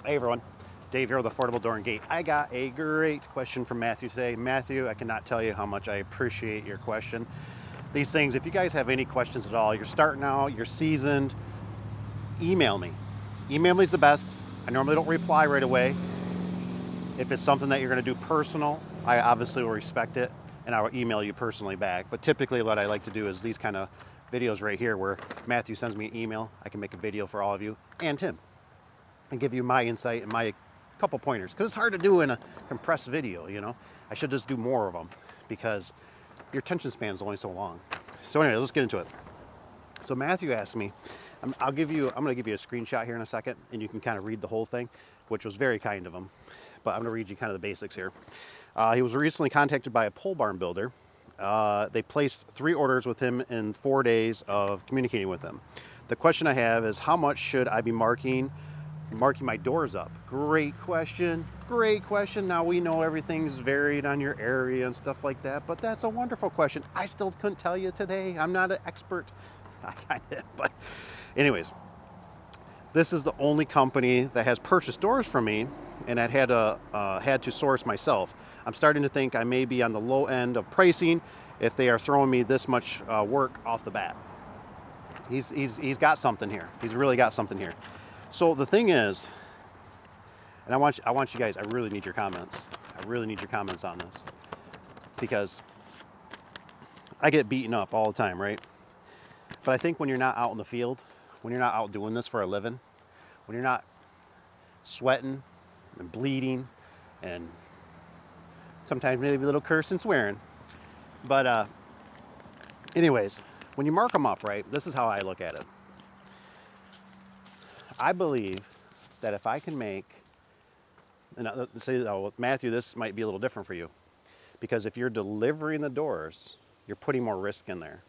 Hey everyone, Dave here with Affordable Door and Gate. I got a great question from Matthew today. Matthew, I cannot tell you how much I appreciate your question. These things, if you guys have any questions at all, you're starting out, you're seasoned, email me. Email me is the best. I normally don't reply right away. If it's something that you're going to do personal, I obviously will respect it and I will email you personally back. But typically what I like to do is these kind of videos right here where Matthew sends me an email, I can make a video for all of you and him and give you my insight and my couple pointers, because it's hard to do in a compressed video, you know. I should just do more of them because your attention span is only so long. So anyway, let's get into it. So Matthew asked me, I'm going to give you a screenshot here in a second and you can kind of read the whole thing, which was very kind of him, but I'm going to read you kind of the basics here. He was recently contacted by a pole barn builder. They placed 3 orders with him in 4 days of communicating with them. The question I have is, how much should I be marking my doors up? Great question. Now we know everything's varied on your area and stuff like that, but that's a wonderful question. I still couldn't tell you today. I'm not an expert. I kind of, but anyways, this is the only company that has purchased doors from me, and I had to source myself. I'm starting to think I may be on the low end of pricing if they are throwing me this much work off the bat. He's got something here. He's really got something here. So the thing is, and I want you guys, I really need your comments. I really need your comments on this, because I get beaten up all the time, right? But I think when you're not out in the field, when you're not out doing this for a living, when you're not sweating and bleeding and sometimes maybe a little curse and swearing, but anyways, when you mark them up, right, this is how I look at it. I believe that if I can make, and say, with Matthew, this might be a little different for you, because if you're delivering the doors, you're putting more risk in there.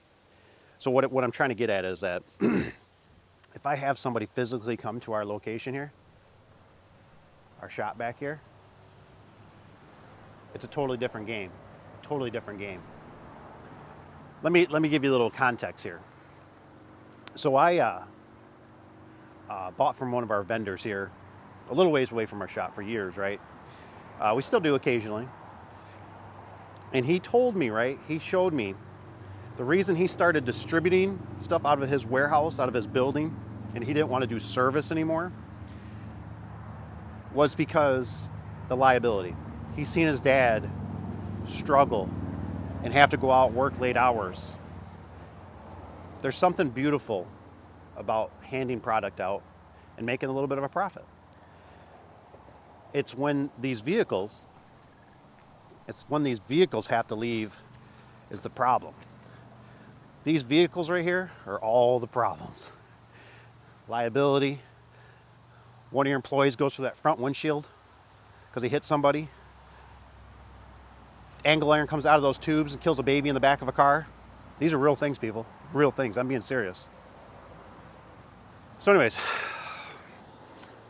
So what I'm trying to get at is that if I have somebody physically come to our location here, our shop back here, it's a totally different game. Totally different game. Let me give you a little context here. So I bought from one of our vendors here, a little ways away from our shop for years, right? We still do occasionally. And he told me, right, he showed me the reason he started distributing stuff out of his warehouse, out of his building, and he didn't want to do service anymore, was because the liability. He's seen his dad struggle and have to go out and work late hours. There's something beautiful about handing product out and making a little bit of a profit. It's when these vehicles have to leave is the problem. These vehicles right here are all the problems. Liability. One of your employees goes through that front windshield because he hit somebody. Angle iron comes out of those tubes and kills a baby in the back of a car. These are real things, people. Real things. I'm being serious. So anyways,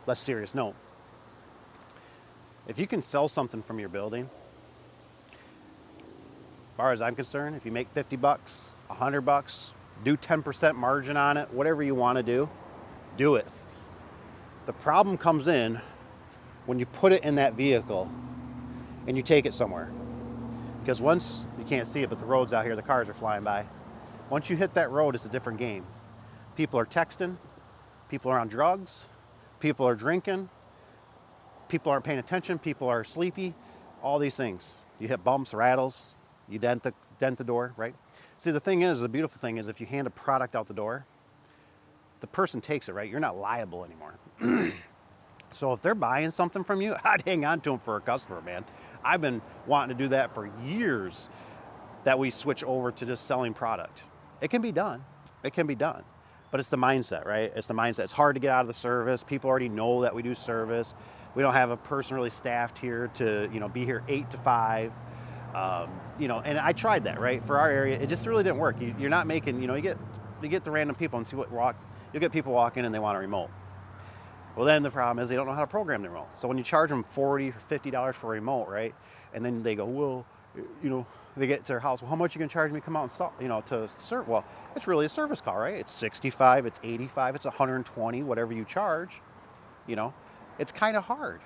less serious note. If you can sell something from your building, as far as I'm concerned, if you make $50, $100, do 10% margin on it, whatever you want to do it. The problem comes in when you put it in that vehicle and you take it somewhere. Because once, you can't see it, but the road's out here, the cars are flying by. Once you hit that road, it's a different game. People are texting, people are on drugs, people are drinking, people aren't paying attention, people are sleepy, all these things. You hit bumps, rattles, you dent the door, right? See, the beautiful thing is if you hand a product out the door, the person takes it, right? You're not liable anymore. So if they're buying something from you, I'd hang on to them for a customer, man. I've been wanting to do that for years, that we switch over to just selling product. It can be done. But it's the mindset, right? It's the mindset. It's hard to get out of the service. People already know that we do service. We don't have a person really staffed here to, be here 8 to 5. And I tried that, right? For our area, it just really didn't work. You're not making, you get the random people and see you'll get people walk in and they want a remote. Well, then the problem is they don't know how to program the remote. So when you charge them $40 or $50 for a remote, right? And then they go, well, they get to their house. Well, how much are you going to charge me to come out and to serve? Well, it's really a service call, right? It's $65, it's $85, it's $120, whatever you charge, It's kind of hard,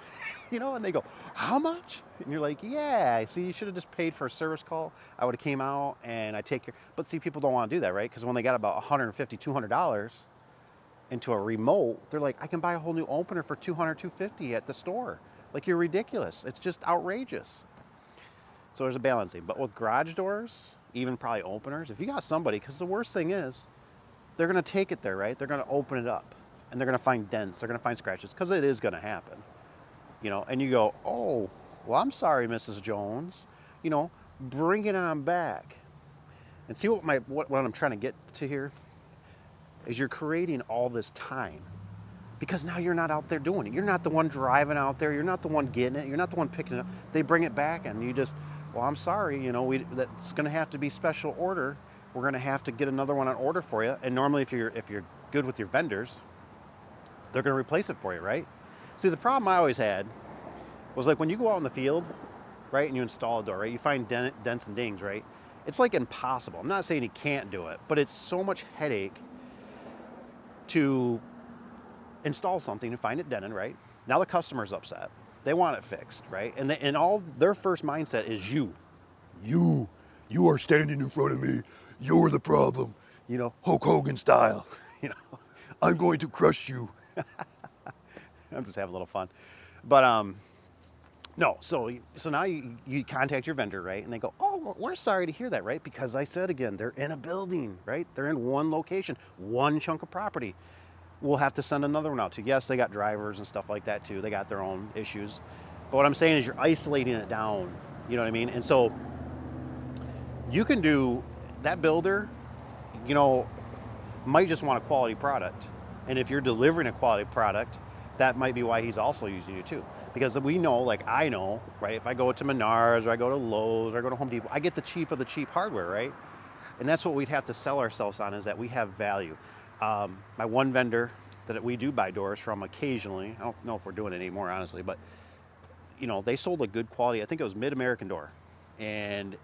and they go, how much? And you're like, yeah, see, you should have just paid for a service call. I would have came out and I take care. But see, people don't want to do that, right? Because when they got about $150, $200 into a remote, they're like, I can buy a whole new opener for $200, $250 at the store. Like, you're ridiculous. It's just outrageous. So there's a balancing. But with garage doors, even probably openers, if you got somebody, because the worst thing is, they're going to take it there, right? They're going to open it up. And they're going to find dents. They're going to find scratches. Because it is going to happen. And you go, oh, well, I'm sorry, Mrs. Jones. Bring it on back. And see what I'm trying to get to here is you're creating all this time. Because now you're not out there doing it. You're not the one driving out there. You're not the one getting it. You're not the one picking it up. They bring it back and you just, well, I'm sorry, that's going to have to be special order. We're going to have to get another one on order for you. And normally if you're good with your vendors, they're going to replace it for you, right? See, the problem I always had was like when you go out in the field, right, and you install a door, right, you find dents and dings, right? It's like impossible. I'm not saying you can't do it, but it's so much headache to install something and find it dented, right? Now the customer's upset. They want it fixed, right? And all their first mindset is you. You are standing in front of me. You're the problem. Hulk Hogan style. I'm going to crush you. I'm just having a little fun. But no, so now you contact your vendor, right? And they go, oh, we're sorry to hear that, right? Because I said again, they're in a building, right? They're in one location, one chunk of property. We'll have to send another one out to. Yes, they got drivers and stuff like that too. They got their own issues. But what I'm saying is you're isolating it down. You know what I mean? And so you can do, that builder, might just want a quality product. And if you're delivering a quality product, that might be why he's also using you too. Because we know, like I know, right? If I go to Menards or I go to Lowe's or I go to Home Depot, I get the cheap of the cheap hardware, right? And that's what we'd have to sell ourselves on, is that we have value. My one vendor that we do buy doors from occasionally, I don't know if we're doing it anymore, honestly, but they sold a good quality, I think it was Mid-American door. And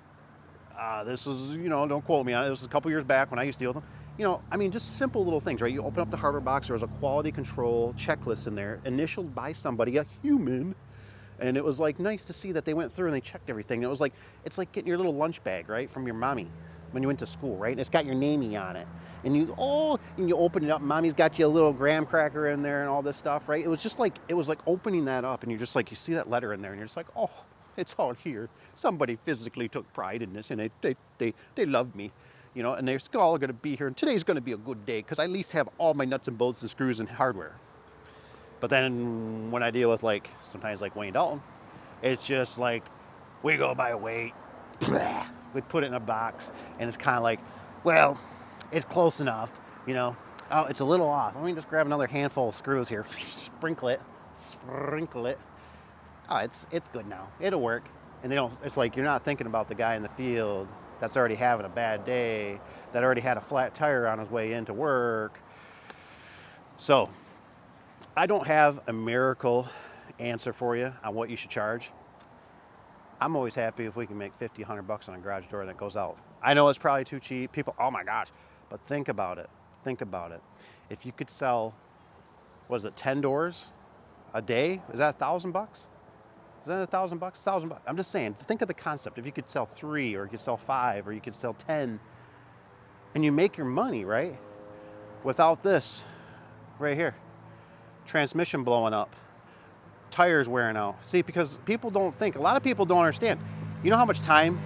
this was, don't quote me on it, this was a couple years back when I used to deal with them. Just simple little things, right? You open up the hardware box, there was a quality control checklist in there, initialed by somebody, a human. And it was like nice to see that they went through and they checked everything. It was like, it's like getting your little lunch bag, right, from your mommy when you went to school, right? And it's got your namey on it. And you open it up, and mommy's got you a little graham cracker in there and all this stuff, right? It was like opening that up, and you're just like, you see that letter in there, and you're just like, oh, it's all here. Somebody physically took pride in this, and they loved me. And they're all going to be here. And today's going to be a good day because I at least have all my nuts and bolts and screws and hardware. But then when I deal with sometimes like Wayne Dalton, it's just like, we go by weight. We put it in a box and it's kind of like, well, it's close enough, Oh, it's a little off. Let me just grab another handful of screws here. Sprinkle it. Oh, it's good now. It'll work. And it's like, you're not thinking about the guy in the field that's already having a bad day, that already had a flat tire on his way into work. So I don't have a miracle answer for you on what you should charge. I'm always happy if we can make $50, $100 on a garage door that goes out. I know it's probably too cheap. People, oh my gosh, but think about it. If you could sell, 10 doors a day? Is that $1,000? Is that $1,000? $1,000. I'm just saying, think of the concept. If you could sell 3, or you could sell 5, or you could sell 10, and you make your money, right? Without this, right here, transmission blowing up, tires wearing out. See, because people don't think, a lot of people don't understand. You know how much time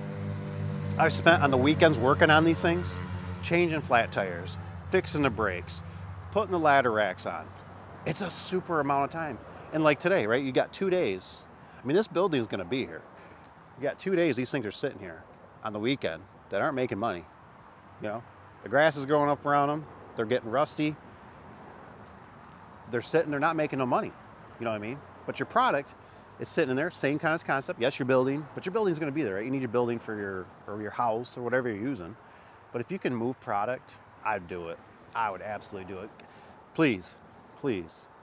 I've spent on the weekends working on these things? Changing flat tires, fixing the brakes, putting the ladder racks on. It's a super amount of time. And like today, right, you got 2 days. This building is going to be here. You got 2 days, these things are sitting here on the weekend that aren't making money. The grass is growing up around them. They're getting rusty. They're sitting, they're not making no money. You know what I mean? But your product is sitting in there, same kind of concept. Yes, you're building, but your building's going to be there, right? You need your building for your house or whatever you're using. But if you can move product, I'd do it. I would absolutely do it. Please,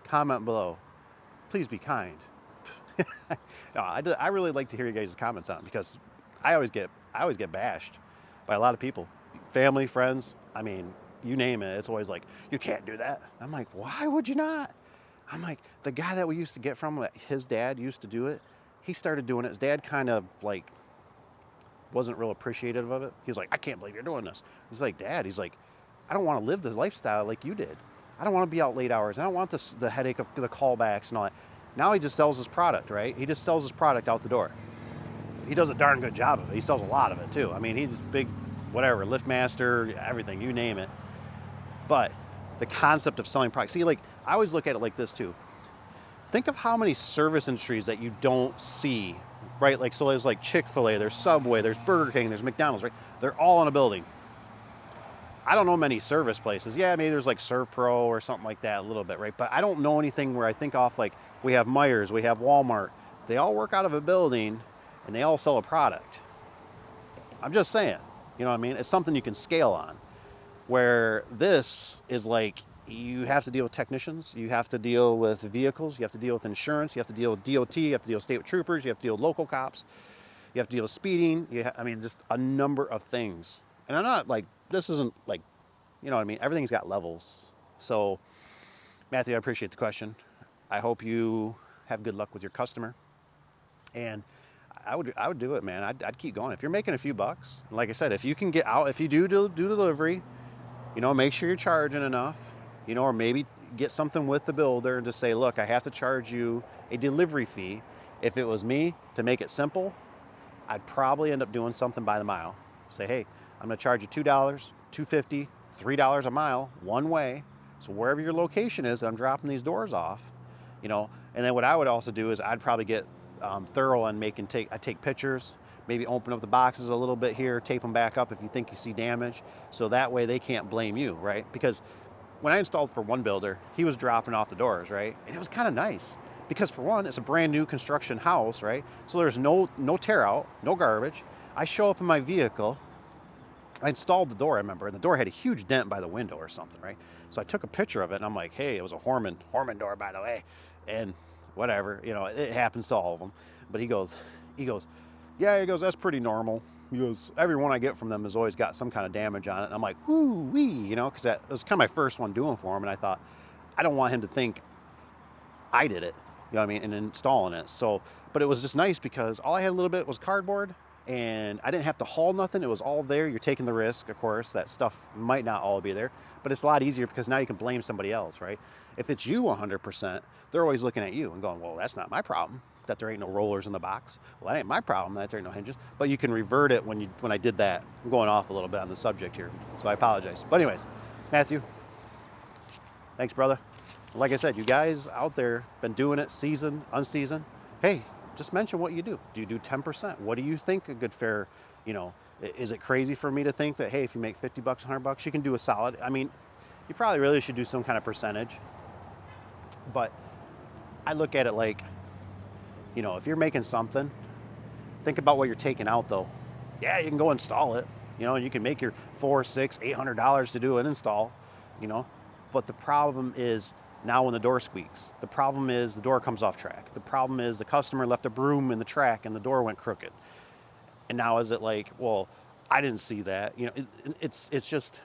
comment below. Please be kind. No, I really like to hear you guys' comments on it, because I always get bashed by a lot of people, family, friends. You name it. It's always like, you can't do that. I'm like, why would you not? I'm like, the guy that we used to get from, his dad used to do it. He started doing it. His dad kind of like wasn't real appreciative of it. He was like, I can't believe you're doing this. He's like, Dad, he's like, I don't want to live the lifestyle like you did. I don't want to be out late hours. I don't want the headache of the callbacks and all that. Now he just sells his product, right? He just sells his product out the door. He does a darn good job of it. He sells a lot of it too. I mean, he's big, whatever, lift master, everything, you name it. But the concept of selling products, see, like, I always look at it like this too. Think of how many service industries that you don't see, right? Like, so there's like Chick-fil-A, there's Subway, there's Burger King, there's McDonald's, right? They're all in a building. I don't know many service places. Yeah, maybe there's like ServPro or something like that a little bit, right? But I don't know anything where I think off, like, we have Myers, we have Walmart. They all work out of a building and they all sell a product. I'm just saying, you know what I mean? It's something you can scale on. Where this is like, you have to deal with technicians, you have to deal with vehicles, you have to deal with insurance, you have to deal with DOT, you have to deal with state troopers, you have to deal with local cops, you have to deal with speeding. I mean, just a number of things. And I'm not like, this isn't like, you know what I mean? Everything's got levels. So, Matthew, I appreciate the question. I hope you have good luck with your customer. And I would do it, man. I'd keep going. If you're making a few bucks, like I said, if you can get out, if you do delivery, you know, make sure you're charging enough, you know, or maybe get something with the builder and just say, look, I have to charge you a delivery fee. If it was me, to make it simple, I'd probably end up doing something by the mile. Say, hey, I'm going to charge you $2, $2.50, $3 a mile, one way. So wherever your location is, I'm dropping these doors off, you know. And then what I would also do is I'd probably get thorough on I take pictures, maybe open up the boxes a little bit here, tape them back up if you think you see damage. So that way they can't blame you, right? Because when I installed for one builder, he was dropping off the doors, right? And it was kind of nice because, for one, it's a brand new construction house, right? So there's no tear out, no garbage. I show up in my vehicle. I installed the door, I remember, and the door had a huge dent by the window or something, right? So I took a picture of it, and I'm like, hey, it was a Horman door, by the way. And whatever, you know, it happens to all of them. But he goes, yeah, he goes, that's pretty normal. He goes, every one I get from them has always got some kind of damage on it. And I'm like, whoo-wee, you know, because that was kind of my first one doing for him. And I thought, I don't want him to think I did it, you know what I mean, and installing it. So, but it was just nice because all I had a little bit was cardboard, and I didn't have to haul nothing. It was all there. You're taking the risk, of course, that stuff might not all be there, but it's a lot easier because now you can blame somebody else, right? If it's you 100%, they're always looking at you and going, well, that's not my problem that there ain't no rollers in the box. Well, that ain't my problem that there ain't no hinges. But you can revert it when I did that. I'm going off a little bit on the subject here, so I apologize. But anyways, Matthew, thanks, brother. Like I said, you guys out there been doing it, seasoned, unseasoned. Hey, just mention what you do. Do you do 10%? What do you think a good fair, you know, is it crazy for me to think that, hey, if you make $50, $100, you can do a solid? I mean, you probably really should do some kind of percentage. But I look at it like, you know, if you're making something, think about what you're taking out, though. Yeah, you can go install it, you know, and you can make your $400, $600, $800 to do an install, you know. But the problem is now when the door squeaks. The problem is the door comes off track. The problem is the customer left a broom in the track and the door went crooked. And now is it like, well, I didn't see that. You know, it's just,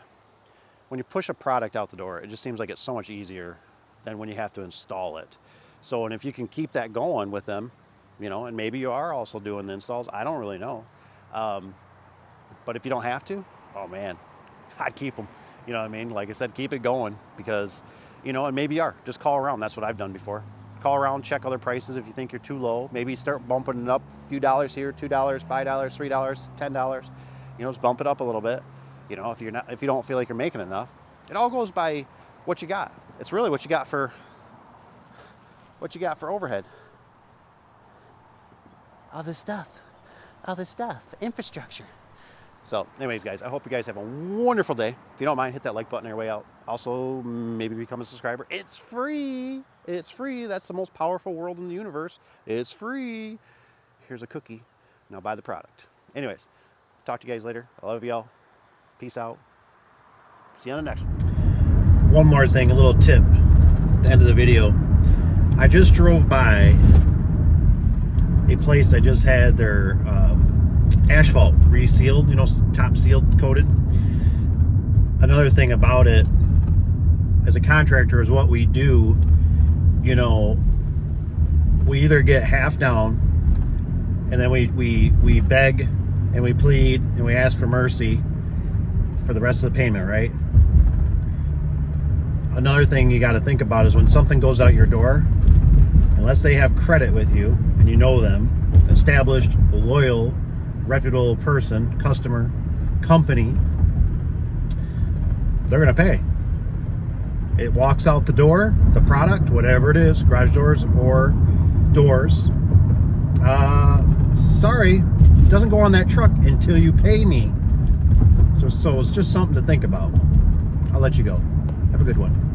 when you push a product out the door, it just seems like it's so much easier than when you have to install it. So, and if you can keep that going with them, you know, and maybe you are also doing the installs, I don't really know. But if you don't have to, oh man, I'd keep them. You know what I mean? Like I said, keep it going because, you know, and maybe you are. Just call around. That's what I've done before. Call around, check other prices if you think you're too low. Maybe start bumping it up a few dollars here, $2, $5, $3, $10. You know, just bump it up a little bit. You know, if you don't feel like you're making enough. It all goes by what you got. It's really what you got for overhead. All this stuff, infrastructure. So anyways, guys, I hope you guys have a wonderful day. If you don't mind, hit that like button on your way out. Also, maybe become a subscriber. It's free. It's free. That's the most powerful world in the universe. It's free. Here's a cookie. Now buy the product. Anyways, talk to you guys later. I love y'all. Peace out. See you on the next one. One more thing, a little tip at the end of the video. I just drove by a place that just had their asphalt resealed, you know, top sealed, coated. Another thing about it, as a contractor, is what we do you know, we either get half down and then we beg and we plead and we ask for mercy for the rest of the payment, right? Another thing you got to think about is when something goes out your door, unless they have credit with you and you know them, established, loyal, reputable person, customer, company, they're going to pay. It walks out the door, the product, whatever it is, garage doors or doors. Sorry, it doesn't go on that truck until you pay me. So it's just something to think about. I'll let you go. Have a good one.